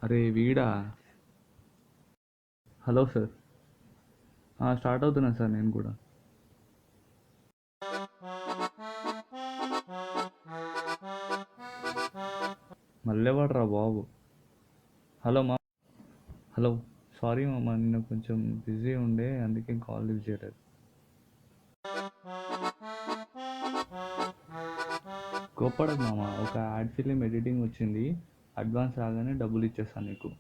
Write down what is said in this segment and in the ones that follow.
అరే వీడా. Hello sir. Start అవుతున్నా సార్ నేను కూడా. మళ్ళేవాడరా బాబు. హలో మా. హలో. సారీ మామ, నిన్న కొంచెం బిజీ ఉండే అందుకే కాల్ లిఫ్ట్ చేయలేదు. కోప్పడకు మామ, ఒక యాడ్ ఫిలిం ఎడిటింగ్ వచ్చింది, అడ్వాన్స్ రాగానే డబ్బులు ఇచ్చేస్తాను నీకు.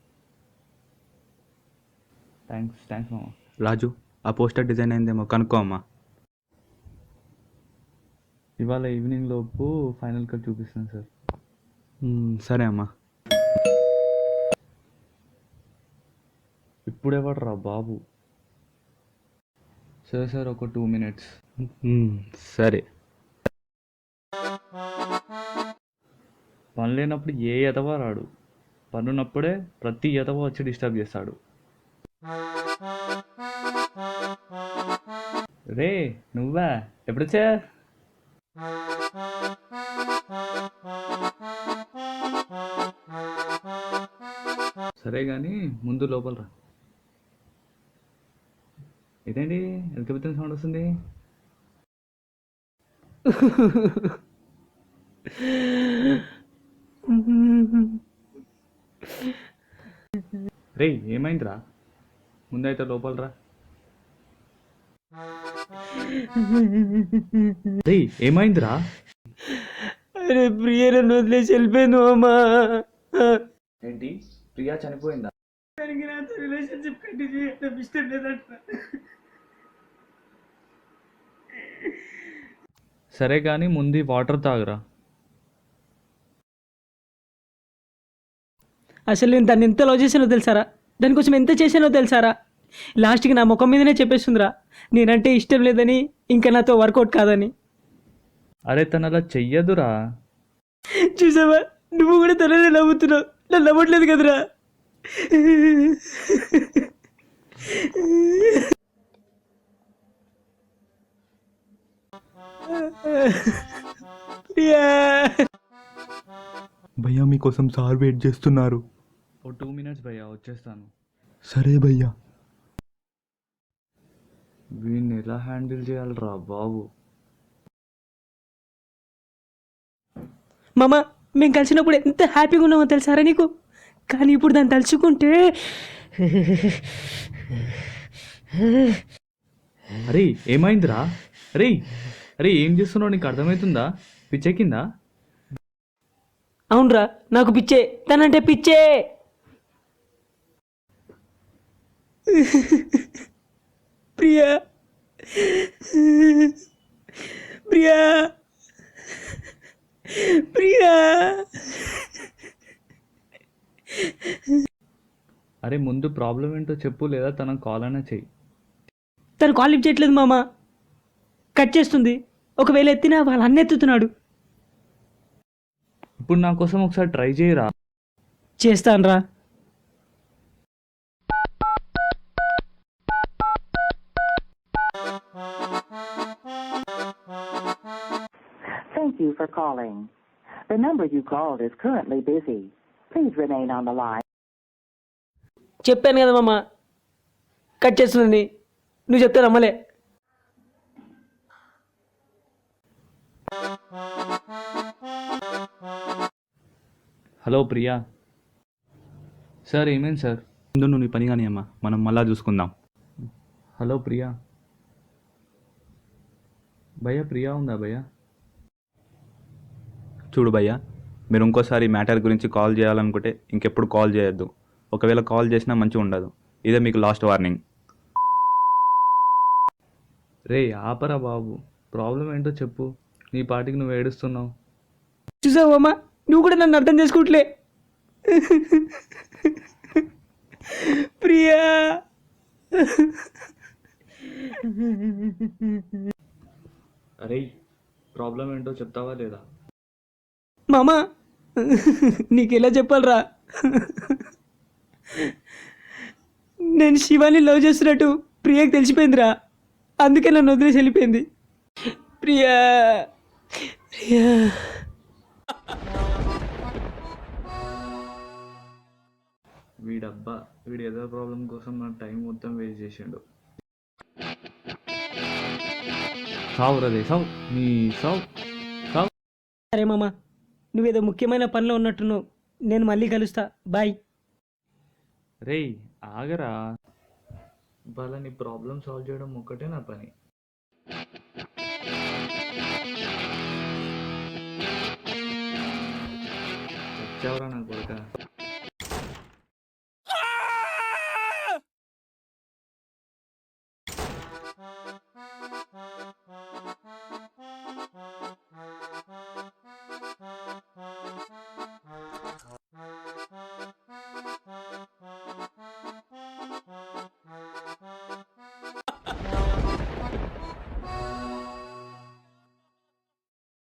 థ్యాంక్స్ మామ. రాజు, ఆ పోస్టర్ డిజైన్ అయిందేమో కనుక్కో అమ్మా. ఇవాళ ఈవినింగ్ లోపు ఫైనల్ కట్ చూపిస్తాను సార్. సరే అమ్మా. ఇప్పుడెవడరా బాబు. సార్ ఒక 2 minutes. సరే. పని లేనప్పుడు ఏ ఎదవా రాడు, పనున్నప్పుడే ప్రతి ఎదవ వచ్చి డిస్టర్బ్ చేస్తాడు. రే నువ్వా, ఎప్పుడొచ్చా? సరే కానీ ముందు లోపల రా. ఇదేంటి ఎలకబెత్తిన సౌండ్ వస్తుంది? రే ఏమైందిరా? ముందైతే లోపల రా. రే ఏమైందిరా? అరే ప్రియ నన్ను వదిలేసి వెళ్ళిపోయింది అమ్మా. ఏంటి, ప్రియా చనిపోయిందా? దానికి నాతో రిలేషన్షిప్ కంటిన్యూ చేయడం ఇష్టం లేదంట. సరే కానీ ముందు వాటర్ తాగురా. అసలు నేను దాన్ని ఎంత లవ్ చేసానో తెలుసారా, దానికోసం ఎంత చేశానో తెలుసారా. లాస్ట్కి నా ముఖం మీదనే చెప్పేస్తుందిరా, నేనంటే ఇష్టం లేదని, ఇంకా నాతో వర్కౌట్ కాదని. అరే తను అలా చెయ్యదురా. చూసావా, నువ్వు కూడా తననే నవ్వుతున్నావు, నన్ను నవ్వట్లేదు కదరా. భయ్యా మీకోసం సార్ వెయిట్ చేస్తున్నారు. ఓ 2 minutes భయ్యా, వచ్చేస్తాను. సరే భయ్యా. వీడిని ఎలా హ్యాండిల్ చేయాలరా బాబు. మామ, మేము కలిసినప్పుడు ఎంత హ్యాపీగా ఉన్నామో తెలుసారా నీకు, కానీ ఇప్పుడు దాన్ని తలుచుకుంటే. అరే ఏమైందిరా? అరే అరే ఏం చేస్తున్నావు, నీకు అర్థమవుతుందా? పిచ్చెక్కిందా? అవునరా, నాకు పిచ్చే, తనంటే పిచ్చే. ప్రియా ప్రియా ప్రియా. అరే ముందు ప్రాబ్లం ఏంటో చెప్పు, లేదా తనకు కాల్ అయినా చెయ్యి. తను కాల్ లిఫ్ట్ చేయట్లేదు మామ, కట్ చేస్తుంది. ఒకవేళ ఎత్తినా వాళ్ళ అన్న ఎత్తుతున్నాడు. ఇప్పుడు నా కోసం ఒకసారి ట్రై చేయరా. చేస్తానరా. Thank you for calling. The number you called is currently busy. Please remain on the line. చెప్పాను కదా మామ, కట్ చేస్తుంది. నువ్వు చెప్తే నమ్మలే. హలో ప్రియా. సార్ ఏమైంది సార్? ముందు నువ్వు నీ పని కానీ అమ్మా, మనం మళ్ళా చూసుకుందాం. హలో ప్రియా. భయ్యా ప్రియా ఉందా భయ్యా? చూడు భయ్యా, మీరు ఇంకోసారి మ్యాటర్ గురించి కాల్ చేయాలనుకుంటే ఇంకెప్పుడు కాల్ చేయొద్దు. ఒకవేళ కాల్ చేసినా మంచిగా ఉండదు. ఇదే మీకు లాస్ట్ వార్నింగ్. రే ఆపరా బాబు, ప్రాబ్లం ఏంటో చెప్పు. నీ పాటికి నువ్వు ఏడుస్తున్నావు. చూసావు అమ్మా, నువ్వు కూడా నన్ను అర్థం చేసుకోవట్లే. ప్రియా అరే ప్రాబ్లం ఏంటో చెప్తావా లేదా? మామ నీకు ఎలా చెప్పాలరా, నేను శివాని లవ్ చేస్తున్నట్టు ప్రియకి తెలిసిపోయిందిరా, అందుకే నన్ను వదిలేసి వెళ్ళిపోయింది. ప్రియా ప్రియా వీడబ్బా వీడి ఏదో ప్రాబ్లం కోసం నా టైం మొత్తం వేస్ట్ చేసిండు. సావు రదే సావు నీ సావు సావు. సరే మామ, నువ్వేదో ముఖ్యమైన పనిలో ఉన్నట్టున్నావు, నేను మళ్ళీ కలుస్తా, బాయ్. రేయ్ ఆగరా, వాళ్ళ నీ ప్రాబ్లం సాల్వ్ చేయడం ఒక్కటే నా పని. వచ్చావరా నా కొడుక.